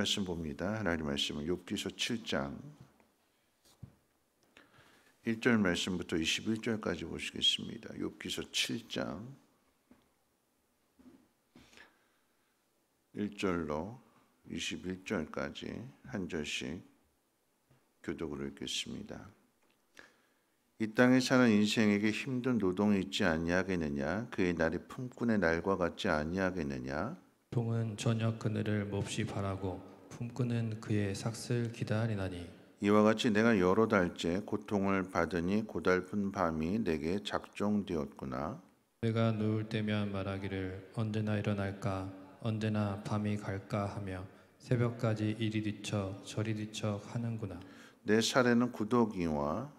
말씀 봅니다. 하나님 말씀은 욥기서 7장 1절 말씀부터 21절까지 보시겠습니다. 욥기서 7장 1절로 21절까지 한 절씩 교독으로 읽겠습니다. 이 땅에 사는 인생에게 힘든 노동이 있지 아니하겠느냐? 그의 날이 품꾼의 날과 같지 아니하겠느냐? 동은 저녁 그늘을 몹시 바라고 품꾼은 그의 삭슬 기다리나니 이와 같이 내가 여러 달째 고통을 받으니 고달픈 밤이 내게 작정되었구나. 내가 누울 때면 말하기를 언제나 일어날까 언제나 밤이 갈까 하며 새벽까지 이리 뒤척 저리 뒤척 하는구나. 내 살에는 구더기와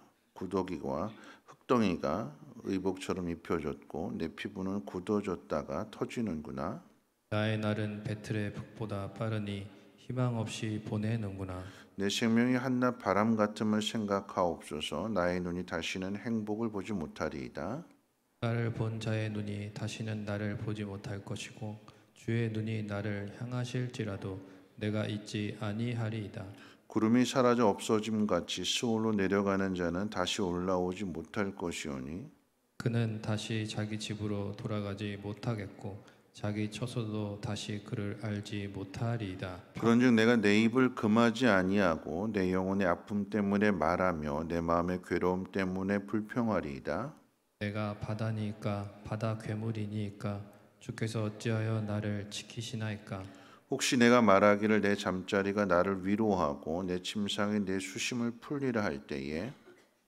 흙덩이가 의복처럼 입혀졌고 내 피부는 굳어졌다가 터지는구나. 나의 날은 배틀의 북보다 빠르니 희망 없이 보내는구나. 내 생명이 한낮 바람 같음을 생각하옵소서. 나의 눈이 다시는 행복을 보지 못하리이다. 나를 본 자의 눈이 다시는 나를 보지 못할 것이고 주의 눈이 나를 향하실지라도 내가 잊지 아니하리이다. 구름이 사라져 없어짐 같이 스올로 내려가는 자는 다시 올라오지 못할 것이오니 그는 다시 자기 집으로 돌아가지 못하겠고 자기 처소도 다시 그를 알지 못하리이다. 그런즉 내가 내 입을 금하지 아니하고 내 영혼의 아픔 때문에 말하며 내 마음의 괴로움 때문에 불평하리이다. 내가 바다니까 바다 괴물이니까 주께서 어찌하여 나를 지키시나이까. 혹시 내가 말하기를 내 잠자리가 나를 위로하고 내 침상이 내 수심을 풀리라 할 때에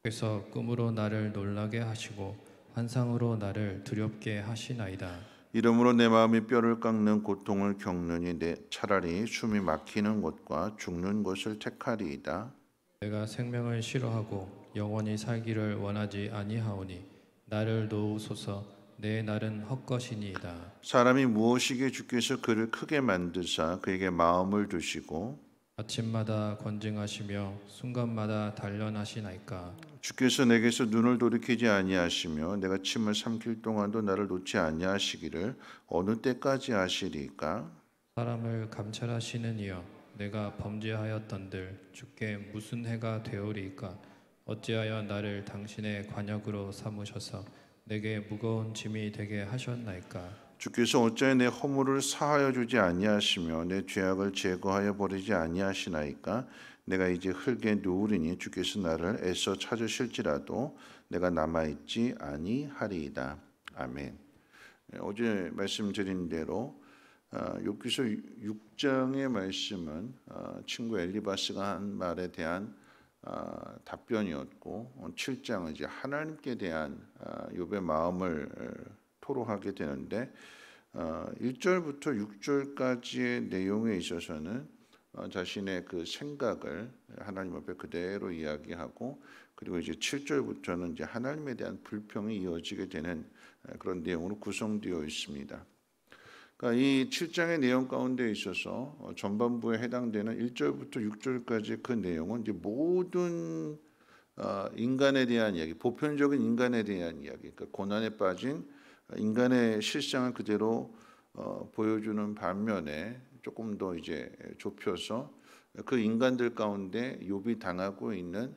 그래서 꿈으로 나를 놀라게 하시고 환상으로 나를 두렵게 하시나이다. 이러므로 내 마음이 뼈를 깎는 고통을 겪느니 내 차라리 숨이 막히는 곳과 죽는 곳을 택하리이다. 내가 생명을 싫어하고 영원히 살기를 원하지 아니하오니 나를 놓으소서. 내 날은 헛것이니이다. 사람이 무엇이기에 주께서 그를 크게 만드사 그에게 마음을 두시고 아침마다 권징하시며 순간마다 단련하시나이까. 주께서 내게서 눈을 돌이키지 아니하시며 내가 침을 삼킬 동안도 나를 놓지 아니하시기를 어느 때까지 하시리까? 사람을 감찰하시는 이여 내가 범죄하였던들 주께 무슨 해가 되오리이까. 어찌하여 나를 당신의 관역으로 삼으셔서 내게 무거운 짐이 되게 하셨나이까. 주께서 어찌하여 내 허물을 사하여 주지 아니하시며 내 죄악을 제거하여 버리지 아니하시나이까. 내가 이제 흙에 누우리니 주께서 나를 애써 찾으실지라도 내가 남아있지 아니하리이다. 아멘. 어제 말씀드린 대로 욥기서 6장의 말씀은 친구 엘리바스가 한 말에 대한 답변이었고 7장은 이제 하나님께 대한 욥의 마음을 토로하게 되는데 1절부터 6절까지의 내용에 있어서는 자신의 그 생각을 하나님 앞에 그대로 이야기하고 그리고 이제 7절부터는 이제 하나님에 대한 불평이 이어지게 되는 그런 내용으로 구성되어 있습니다. 그러니까 이 7장의 내용 가운데 있어서 전반부에 해당되는 1절부터 6절까지 그 내용은 이제 모든 인간에 대한 이야기, 보편적인 인간에 대한 이야기, 그러니까 고난에 빠진 인간의 실상을 그대로 보여주는 반면에 조금 더 이제 좁혀서 그 인간들 가운데 욥이 당하고 있는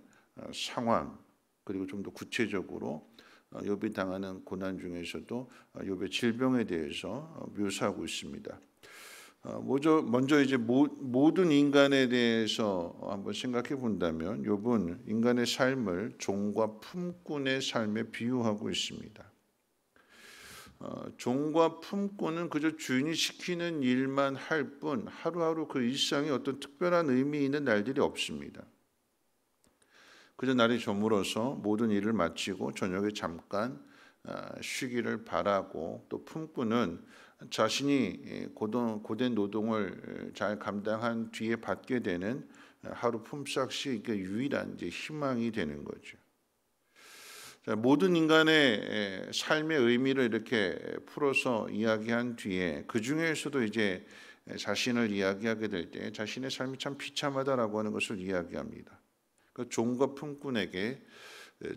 상황 그리고 좀 더 구체적으로 욥이 당하는 고난 중에서도 욥의 질병에 대해서 묘사하고 있습니다. 먼저 이제 모든 인간에 대해서 한번 생각해 본다면 욥은 인간의 삶을 종과 품꾼의 삶에 비유하고 있습니다. 종과 품꾼은 그저 주인이 시키는 일만 할 뿐 하루하루 그 일상에 어떤 특별한 의미 있는 날들이 없습니다. 그저 날이 저물어서 모든 일을 마치고 저녁에 잠깐 쉬기를 바라고 또 품꾼은 자신이 고된 노동을 잘 감당한 뒤에 받게 되는 하루 품삯이 유일한 이제 희망이 되는 거죠. 자, 모든 인간의 삶의 의미를 이렇게 풀어서 이야기한 뒤에 그 중에서도 이제 자신을 이야기하게 될 때 자신의 삶이 참 비참하다라고 하는 것을 이야기합니다. 그 종과 품꾼에게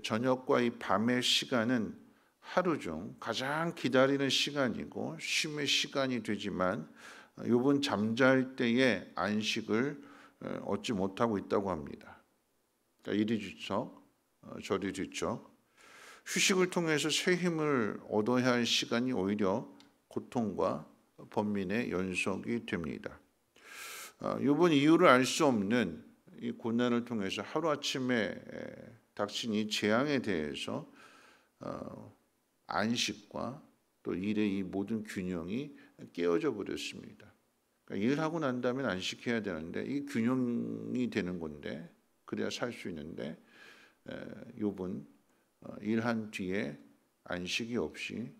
저녁과 이 밤의 시간은 하루 중 가장 기다리는 시간이고 쉼의 시간이 되지만 욥은 잠잘 때에 안식을 얻지 못하고 있다고 합니다. 그러니까 이리 뒤척 저리 뒤척 휴식을 통해서 새 힘을 얻어야 할 시간이 오히려 고통과 번민의 연속이 됩니다. 욥은 이유를 알 수 없는 이 고난을 통해서 하루아침에 닥친 이 재앙에 대해서 안식과 또 일의 이 모든 균형이 깨어져 버렸습니다. 그러니까 일하고 난 다음에 안식해야 되는데 이 균형이 되는 건데 그래야 살 수 있는데 욥은 일한 뒤에 안식이 없이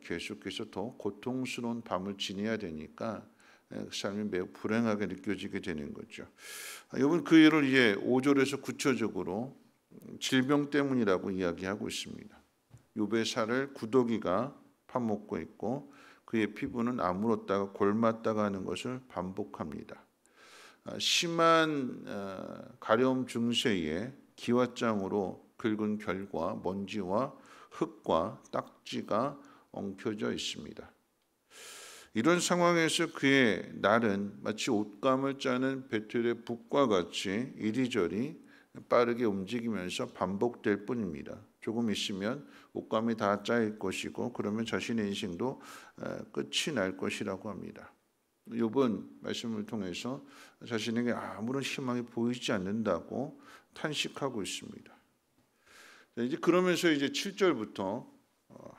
계속해서 더 고통스러운 밤을 지내야 되니까 삶이 매우 불행하게 느껴지게 되는 거죠. 욥은 그 일을 이제 5절에서 구체적으로 질병 때문이라고 이야기하고 있습니다. 욥의 살을 구더기가 파먹고 있고 그의 피부는 아물었다가 골맞다가 하는 것을 반복합니다. 심한 가려움 증세에 기왓장으로 긁은 결과 먼지와 흙과 딱지가 엉켜져 있습니다. 이런 상황에서 그의 날은 마치 옷감을 짜는 배틀의 북과 같이 이리저리 빠르게 움직이면서 반복될 뿐입니다. 조금 있으면 옷감이 다 짜일 것이고 그러면 자신의 인생도 끝이 날 것이라고 합니다. 욥은 말씀을 통해서 자신에게 아무런 희망이 보이지 않는다고 탄식하고 있습니다. 이제 그러면서 이제 7절부터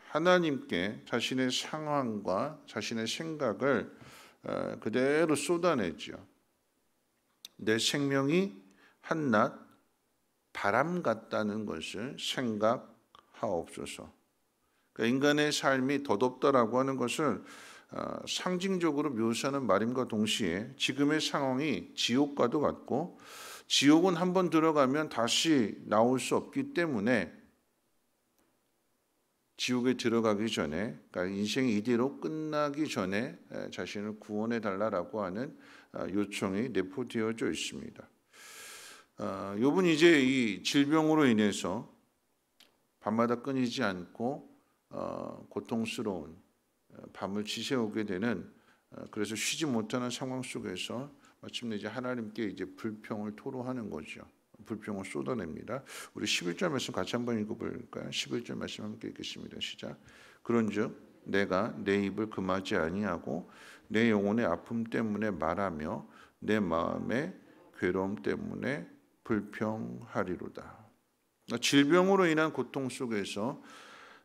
하나님께 자신의 상황과 자신의 생각을 그대로 쏟아내죠. 내 생명이 한낱 바람 같다는 것을 생각하옵소서. 그러니까 인간의 삶이 덧없다라고 하는 것을 상징적으로 묘사하는 말임과 동시에 지금의 상황이 지옥과도 같고 지옥은 한번 들어가면 다시 나올 수 없기 때문에 지옥에 들어가기 전에 그러니까 인생이 이대로 끝나기 전에 자신을 구원해 달라라고 하는 요청이 내포되어져 있습니다. 욥은 이제 이 질병으로 인해서 밤마다 끊이지 않고 고통스러운 밤을 지새우게 되는 그래서 쉬지 못하는 상황 속에서 마침내 이제 하나님께 이제 불평을 토로하는 거죠. 불평을 쏟아냅니다. 우리 11절 말씀 같이 한번 읽어볼까요? 11절 말씀 함께 읽겠습니다. 시작. 그런즉 내가 내 입을 금하지 아니하고 내 영혼의 아픔 때문에 말하며 내 마음의 괴로움 때문에 불평하리로다. 질병으로 인한 고통 속에서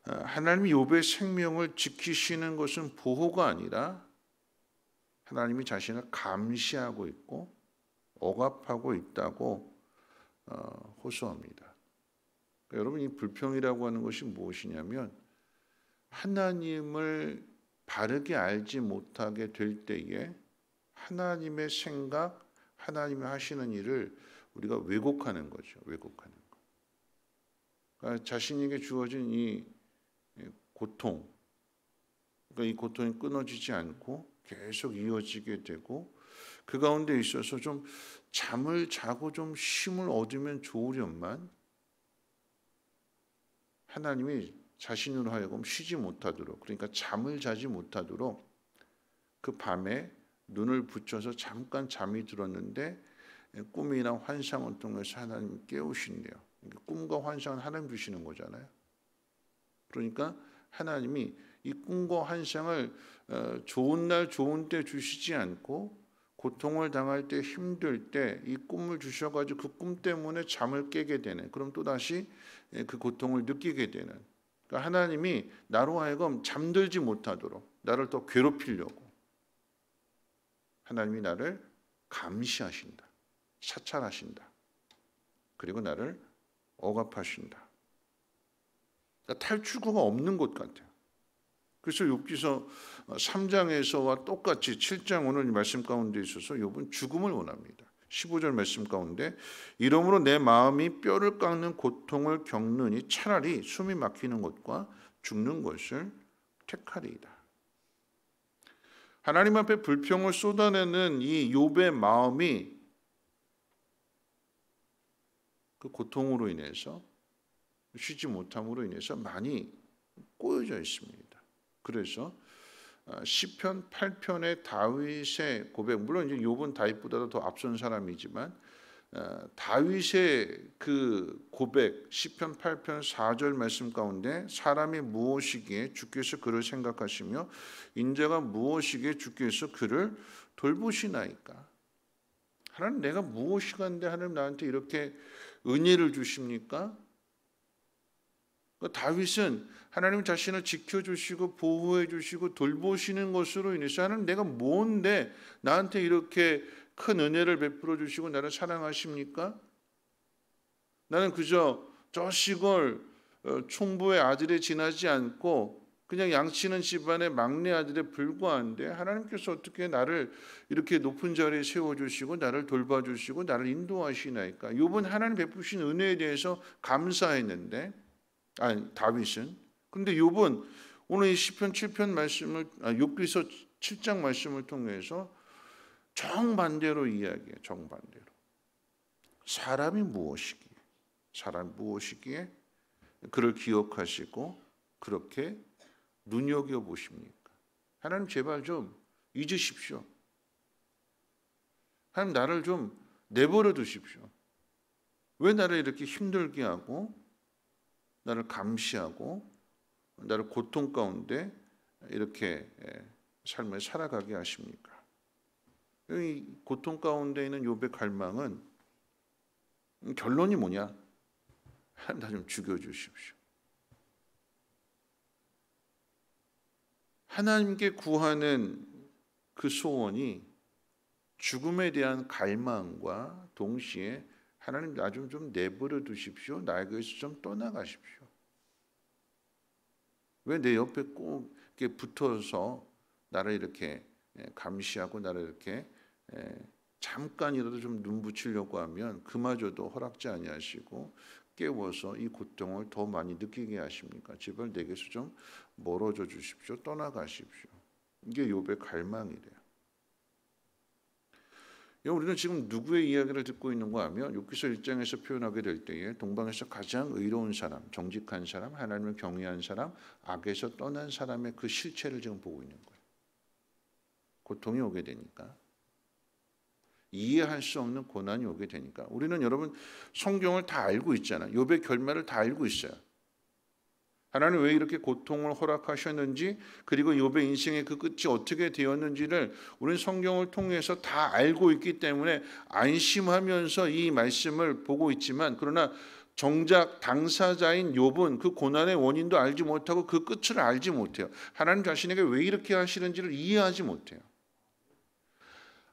하나님이 욥의 생명을 지키시는 것은 보호가 아니라 하나님이 자신을 감시하고 있고 억압하고 있다고 호소합니다. 그러니까 여러분 이 불평이라고 하는 것이 무엇이냐면 하나님을 바르게 알지 못하게 될 때에 하나님의 생각, 하나님이 하시는 일을 우리가 왜곡하는 거죠. 왜곡하는 거. 그러니까 자신에게 주어진 이 고통, 그러니까 이 고통이 끊어지지 않고 계속 이어지게 되고 그 가운데 있어서 좀 잠을 자고 좀 쉼을 얻으면 좋으련만 하나님이 자신으로 하여금 쉬지 못하도록 그러니까 잠을 자지 못하도록 그 밤에 눈을 붙여서 잠깐 잠이 들었는데 꿈이나 환상을 통해서 하나님이 깨우신대요. 꿈과 환상은 하나님 주시는 거잖아요. 그러니까 하나님이 이 꿈과 환상을 좋은 날 좋은 때 주시지 않고 고통을 당할 때 힘들 때 이 꿈을 주셔가지고 그 꿈 때문에 잠을 깨게 되는 그럼 또다시 그 고통을 느끼게 되는 그러니까 하나님이 나로 하여금 잠들지 못하도록 나를 더 괴롭히려고 하나님이 나를 감시하신다. 사찰하신다. 그리고 나를 억압하신다. 그러니까 탈출구가 없는 것 같아요. 그래서 욥기서 3장에서와 똑같이 7장 오늘 말씀 가운데 있어서 욥은 죽음을 원합니다. 15절 말씀 가운데 이러므로 내 마음이 뼈를 깎는 고통을 겪느니 차라리 숨이 막히는 것과 죽는 것을 택하리이다. 하나님 앞에 불평을 쏟아내는 이 욥의 마음이 그 고통으로 인해서 쉬지 못함으로 인해서 많이 꼬여져 있습니다. 그래서 시편 8편의 다윗의 고백, 물론 이제 욥은 다윗보다도 더 앞선 사람이지만 다윗의 그 고백 시편 8편 4절 말씀 가운데 사람이 무엇이기에 주께서 그를 생각하시며 인자가 무엇이기에 주께서 그를 돌보시나이까. 하나님, 내가 무엇이간데 하나님 나한테 이렇게 은혜를 주십니까? 다윗은 하나님 자신을 지켜주시고 보호해 주시고 돌보시는 것으로 인해서 하나님, 내가 뭔데 나한테 이렇게 큰 은혜를 베풀어 주시고 나를 사랑하십니까? 나는 그저 저 시골 총부의 아들에 지나지 않고 그냥 양치는 집안의 막내 아들에 불과한데 하나님께서 어떻게 나를 이렇게 높은 자리에 세워주시고 나를 돌봐주시고 나를 인도하시나이까. 욥은 하나님 베푸신 은혜에 대해서 감사했는데, 아니 다윗은, 근데 욥은 오늘 이 시편 7편 말씀을 욥기서 7장 말씀을 통해서 정반대로 이야기해요. 정반대로. 사람이 무엇이기에 그를 기억하시고 그렇게 눈여겨보십니까? 하나님, 제발 좀 잊으십시오. 하나님, 나를 좀 내버려 두십시오. 왜 나를 이렇게 힘들게 하고 나를 감시하고 나를 고통 가운데 이렇게 삶을 살아가게 하십니까? 이 고통 가운데 있는 욥의 갈망은 결론이 뭐냐? 하나님, 나 좀 죽여주십시오. 하나님께 구하는 그 소원이 죽음에 대한 갈망과 동시에 하나님, 나 좀 내버려 두십시오. 나에게서 좀 떠나가십시오. 왜 내 옆에 꼭 이렇게 붙어서 나를 이렇게 감시하고 나를 이렇게 잠깐이라도 좀 눈 붙이려고 하면 그마저도 허락지 아니하시고 깨워서 이 고통을 더 많이 느끼게 하십니까? 제발 내게서 좀 멀어져 주십시오. 떠나가십시오. 이게 욥의 갈망이래요. 우리는 지금 누구의 이야기를 듣고 있는가 하면 욥기서 1장에서 표현하게 될 때에 동방에서 가장 의로운 사람, 정직한 사람, 하나님을 경외한 사람, 악에서 떠난 사람의 그 실체를 지금 보고 있는 거예요. 고통이 오게 되니까, 이해할 수 없는 고난이 오게 되니까. 우리는 여러분 성경을 다 알고 있잖아요. 욥의 결말을 다 알고 있어요. 하나님 왜 이렇게 고통을 허락하셨는지, 그리고 욥의 인생의 그 끝이 어떻게 되었는지를 우리는 성경을 통해서 다 알고 있기 때문에 안심하면서 이 말씀을 보고 있지만, 그러나 정작 당사자인 욥은 그 고난의 원인도 알지 못하고 그 끝을 알지 못해요. 하나님 자신에게 왜 이렇게 하시는지를 이해하지 못해요.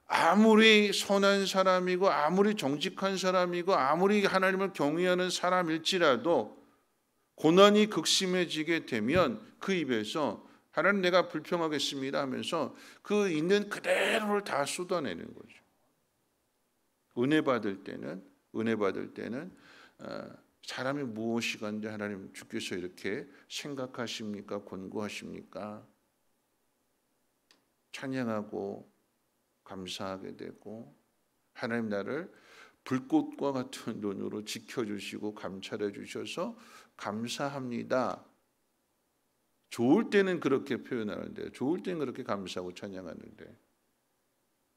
아무리 선한 사람이고 아무리 정직한 사람이고 아무리 하나님을 경외하는 사람일지라도 고난이 극심해지게 되면 그 입에서 하나님, 내가 불평하겠습니다 하면서 그 있는 그대로를 다 쏟아내는 거죠. 은혜 받을 때는 사람이 무엇이간데 하나님 주께서 이렇게 생각하십니까? 권고하십니까? 찬양하고 감사하게 되고, 하나님 나를 불꽃과 같은 눈으로 지켜주시고 감찰해 주셔서 감사합니다. 좋을 때는 그렇게 표현하는데, 좋을 때는 그렇게 감사하고 찬양하는데,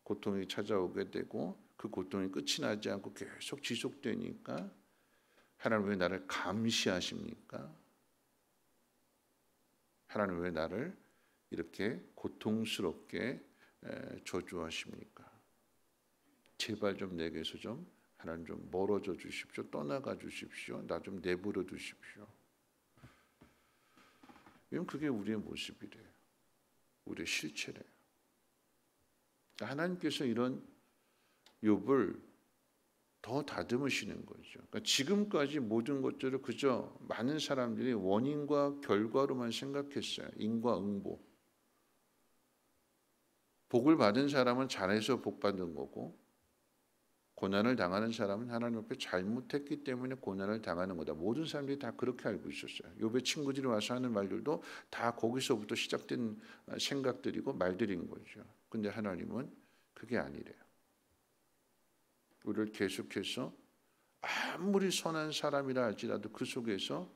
고통이 찾아오게 되고 그 고통이 끝이 나지 않고 계속 지속되니까 하나님 왜 나를 감시하십니까? 하나님 왜 나를 이렇게 고통스럽게 저주하십니까? 제발 좀 내게서 좀 하나님 좀 멀어져 주십시오. 떠나가 주십시오. 나 좀 내버려 두십시오. 왜냐면 그게 우리의 모습이래요. 우리의 실체래요. 하나님께서 이런 욥을 더 다듬으시는 거죠. 그러니까 지금까지 모든 것들을 그저 많은 사람들이 원인과 결과로만 생각했어요. 인과응보. 복을 받은 사람은 잘해서 복 받은 거고, 고난을 당하는 사람은 하나님 앞에 잘못했기 때문에 고난을 당하는 거다. 모든 사람들이 다 그렇게 알고 있었어요. 욥의 친구들이 와서 하는 말들도 다 거기서부터 시작된 생각들이고 말들인 거죠. 근데 하나님은 그게 아니래요. 우리를 계속해서 아무리 선한 사람이라 할지라도 그 속에서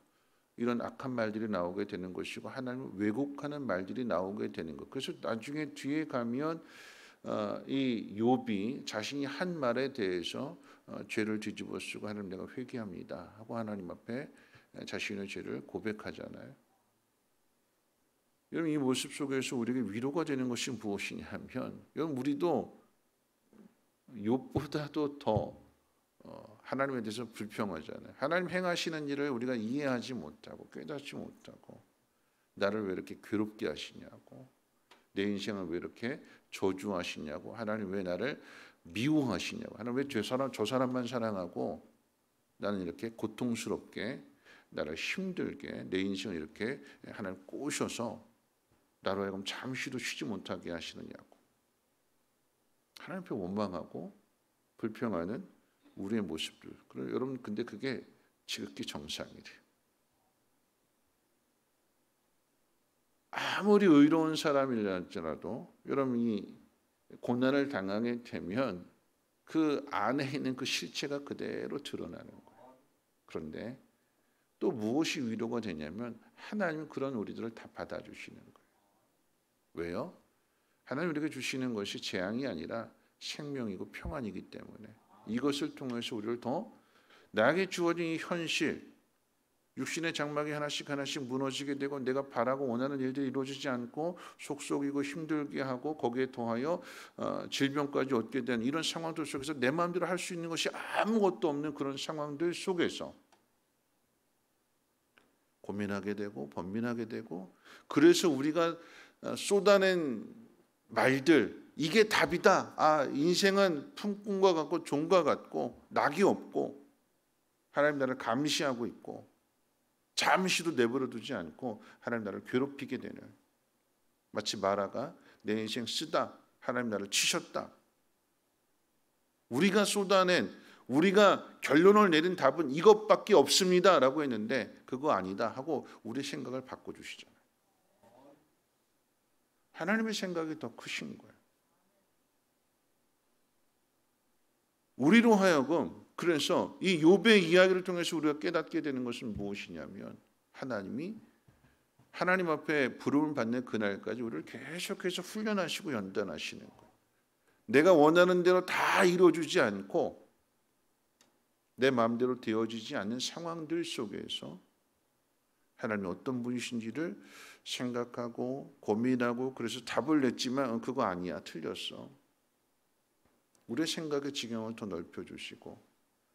이런 악한 말들이 나오게 되는 것이고 하나님을 왜곡하는 말들이 나오게 되는 것. 그래서 나중에 뒤에 가면 이 욥이 자신이 한 말에 대해서 죄를 뒤집어쓰고 하나님 내가 회개합니다 하고 하나님 앞에 자신의 죄를 고백하잖아요. 여러분 이 모습 속에서 우리에게 위로가 되는 것이 무엇이냐 하면 여러분 우리도 욥보다도 더 하나님에 대해서 불평하잖아요. 하나님 행하시는 일을 우리가 이해하지 못하고 깨닫지 못하고 나를 왜 이렇게 괴롭게 하시냐고 내 인생을 왜 이렇게 저주하시냐고 하나님 왜 나를 미워하시냐고 하나님 왜 저 사람만 사랑하고 나는 이렇게 고통스럽게 나를 힘들게 내 인생을 이렇게 하나님 꼬셔서 나로 하여금 잠시도 쉬지 못하게 하시느냐고 하나님 앞에 원망하고 불평하는 우리의 모습들. 그럼 여러분 근데 그게 지극히 정상이래요. 아무리 의로운 사람이랄지라도 여러분이 고난을 당하게 되면 그 안에 있는 그 실체가 그대로 드러나는 거예요. 그런데 또 무엇이 위로가 되냐면 하나님은 그런 우리들을 다 받아주시는 거예요. 왜요? 하나님 우리에게 주시는 것이 재앙이 아니라 생명이고 평안이기 때문에 이것을 통해서 우리를 더 나에게 주어진 이 현실 육신의 장막이 하나씩 무너지게 되고 내가 바라고 원하는 일들이 이루어지지 않고 속속이고 힘들게 하고 거기에 더하여 질병까지 얻게 된 이런 상황들 속에서 내 마음대로 할 수 있는 것이 아무것도 없는 그런 상황들 속에서 고민하게 되고 번민하게 되고 그래서 우리가 쏟아낸 말들 이게 답이다. 인생은 품꾼과 같고 종과 같고 낙이 없고 하나님 나를 감시하고 있고 잠시도 내버려 두지 않고 하나님 나를 괴롭히게 되는 마치 마라가 내 인생 쓰다 하나님 나를 치셨다. 우리가 쏟아낸 우리가 결론을 내린 답은 이것밖에 없습니다 라고 했는데 그거 아니다 하고 우리 생각을 바꿔주시잖아요. 하나님의 생각이 더 크신 거예요. 우리로 하여금 그래서 이 욥의 이야기를 통해서 우리가 깨닫게 되는 것은 무엇이냐면 하나님이 하나님 앞에 부름을 받는 그날까지 우리를 계속해서 훈련하시고 연단하시는 거예요. 내가 원하는 대로 다 이루어지지 않고 내 마음대로 되어지지 않는 상황들 속에서 하나님이 어떤 분이신지를 생각하고 고민하고 그래서 답을 냈지만 그거 아니야 틀렸어. 우리의 생각의 지경을 더 넓혀주시고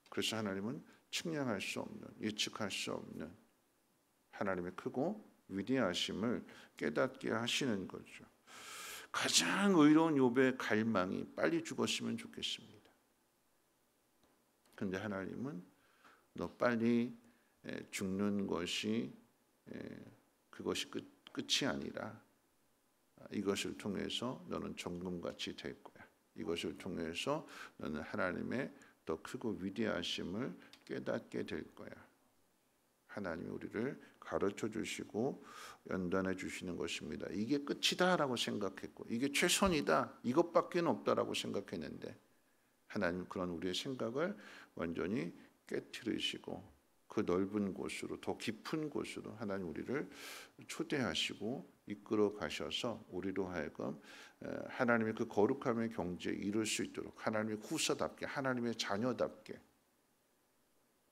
그래서 하나님은 측량할 수 없는 예측할 수 없는 하나님의 크고 위대하심을 깨닫게 하시는 거죠. 가장 의로운 욥의 갈망이 빨리 죽었으면 좋겠습니다. 그런데 하나님은 너 빨리 죽는 것이 그것이 끝이 아니라 이것을 통해서 너는 정금같이 될 거야. 이것을 통해서 너는 하나님의 더 크고 위대하심을 깨닫게 될 거야. 하나님이 우리를 가르쳐 주시고 연단해 주시는 것입니다. 이게 끝이다라고 생각했고 이게 최선이다. 이것밖에 없다라고 생각했는데 하나님 그런 우리의 생각을 완전히 깨트리시고 그 넓은 곳으로 더 깊은 곳으로 하나님 우리를 초대하시고 이끌어 가셔서 우리로 하여금 하나님의 그 거룩함의 경지에 이룰 수 있도록 하나님의 후사답게 하나님의 자녀답게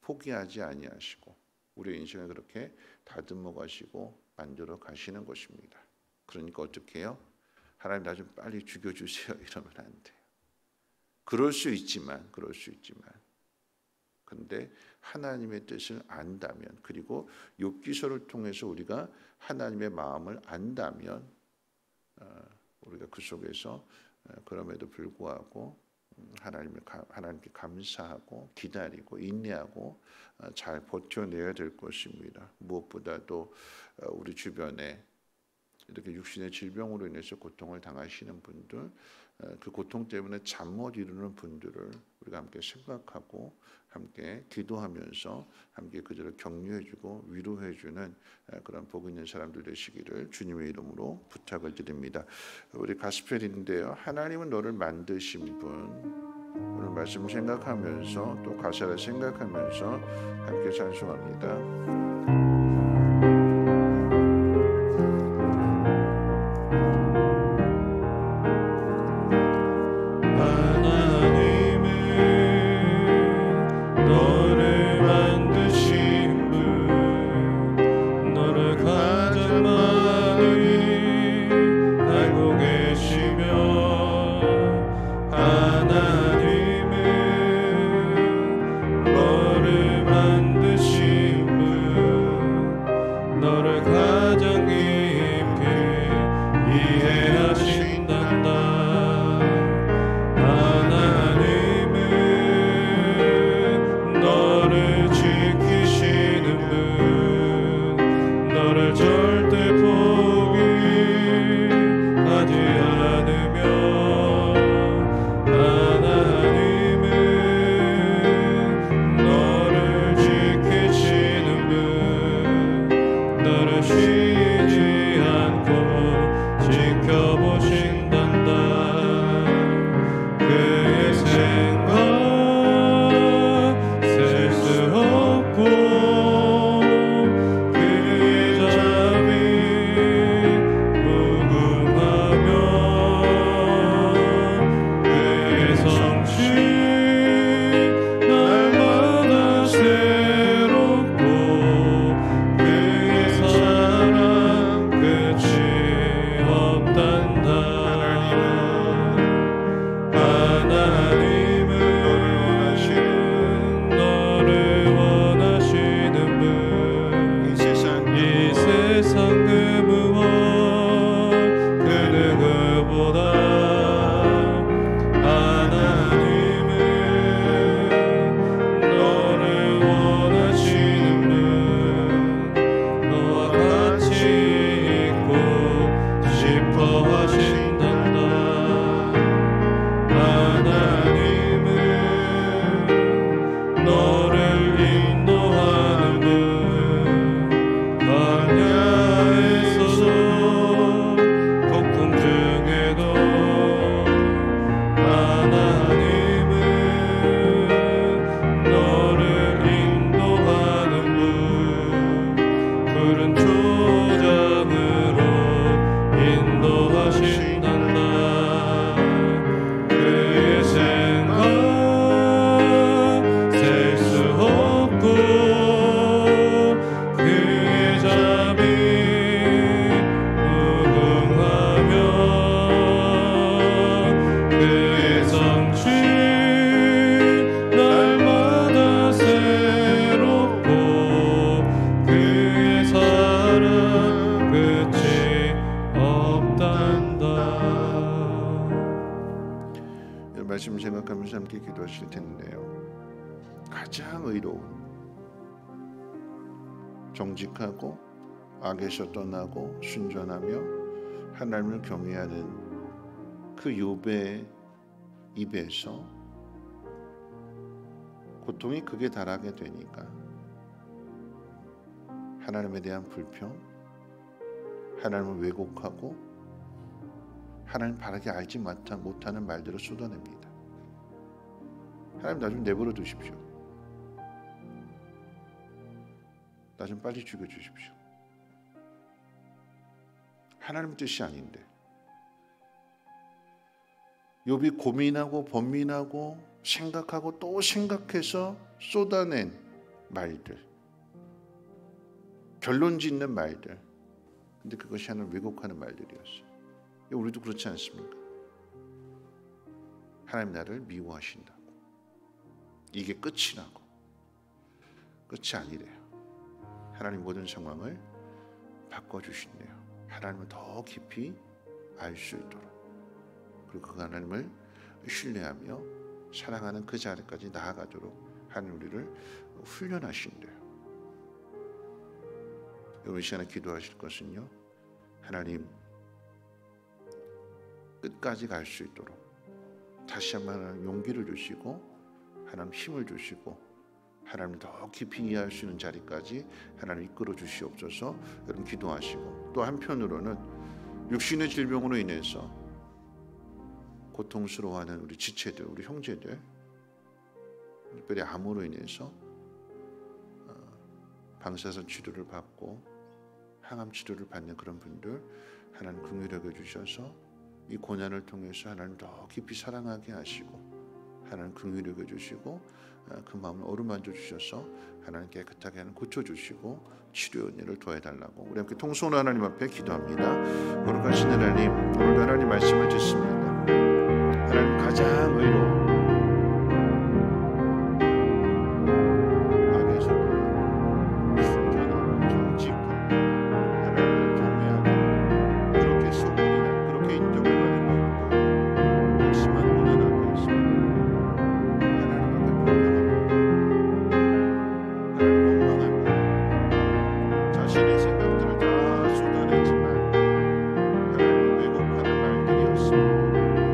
포기하지 아니하시고 우리의 인생을 그렇게 다듬어 가시고 만들어 가시는 것입니다. 그러니까 어떻게 해요? 하나님 나 좀 빨리 죽여주세요 이러면 안 돼요. 그럴 수 있지만 근데 하나님의 뜻을 안다면 그리고 욥기서를 통해서 우리가 하나님의 마음을 안다면 우리가 그 속에서 그럼에도 불구하고 하나님께 감사하고 기다리고 인내하고 잘 버텨내야 될 것입니다. 무엇보다도 우리 주변에 이렇게 육신의 질병으로 인해서 고통을 당하시는 분들 그 고통 때문에 잠 못 이루는 분들을 우리가 함께 생각하고 함께 기도하면서 함께 그들을 격려해주고 위로해주는 그런 복 있는 사람들 되시기를 주님의 이름으로 부탁을 드립니다. 우리 가스펠인데요. 하나님은 너를 만드신 분 오늘 말씀 생각하면서 또 가사를 생각하면서 함께 찬송합니다. 가장 의로운, 정직하고 악에서 떠나고 순전하며 하나님을 경외하는 그 욥의 입에서 고통이 극에 달하게 되니까 하나님에 대한 불평, 하나님을 왜곡하고 하나님 바르게 알지 못하는 말들을 쏟아냅니다. 하나님 나 좀 내버려 두십시오. 나 좀 빨리 죽여주십시오. 하나님 뜻이 아닌데. 욥이 고민하고 번민하고 생각하고 또 생각해서 쏟아낸 말들, 결론 짓는 말들, 근데 그것이 하나님을 왜곡하는 말들이었어요. 우리도 그렇지 않습니까? 하나님 나를 미워하신다고, 이게 끝이라고. 끝이 아니래요. 하나님 모든 상황을 바꿔주신대요. 하나님을 더 깊이 알 수 있도록, 그리고 그 하나님을 신뢰하며 사랑하는 그 자리까지 나아가도록 하나님 우리를 훈련하신대요. 여러분 이 시간에 기도하실 것은요, 하나님 끝까지 갈 수 있도록 다시 한번 하나님 용기를 주시고 하나님 힘을 주시고 하나님을 더 깊이 이해할 수 있는 자리까지 하나님 이끌어 주시옵소서. 여러분 기도하시고, 또 한편으로는 육신의 질병으로 인해서 고통스러워하는 우리 지체들, 우리 형제들, 특별히 암으로 인해서 방사선 치료를 받고 항암 치료를 받는 그런 분들 하나님 긍휼히 여겨 주셔서 이 고난을 통해서 하나님 더 깊이 사랑하게 하시고 하나님 긍휼히 여겨 주시고 그 마음을 어루만져 주셔서 하나님 깨끗하게 하는 고쳐주시고 치료 은혜를 더해달라고 우리 함께 통성으로 하나님 앞에 기도합니다. 거룩하신 하나님, 오늘도 하나님 말씀을 듣습니다. 하나님 가장 의로운, 악에서 순전하고 정직하고 하나님을 경외하고 그렇게 소문이 나고 그렇게 인정을 받은 것보다 극심한 고난 앞에서 하나님 앞에 불평합니다. 하나님 원망합니다. 자신의 생각들을 다 쏟아내지만 하나님을 왜곡하는 말들이었습니다.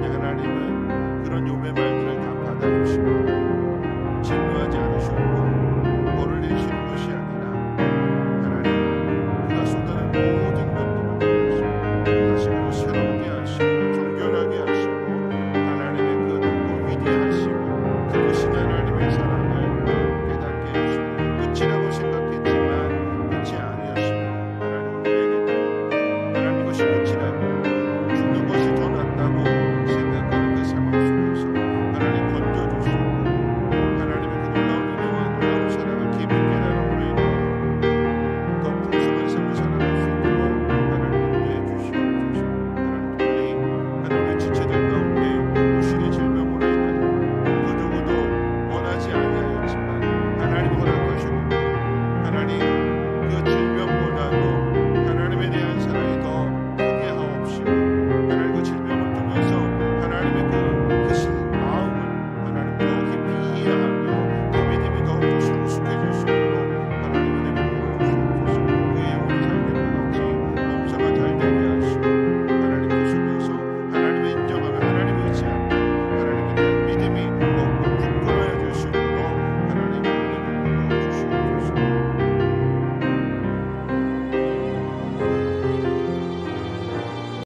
근데 하나님은 그런 욥의 말들을 다 받아주시고 진노하지 않으셨고 벌을 내시는 것이 아니라 하나님 그가 쏟아낸 모든 것들을 통해서 다시 그를 새롭게 하시고 정결하게 하시고 하나님의 그 높고 위대하시고 그것이 하나님의 사랑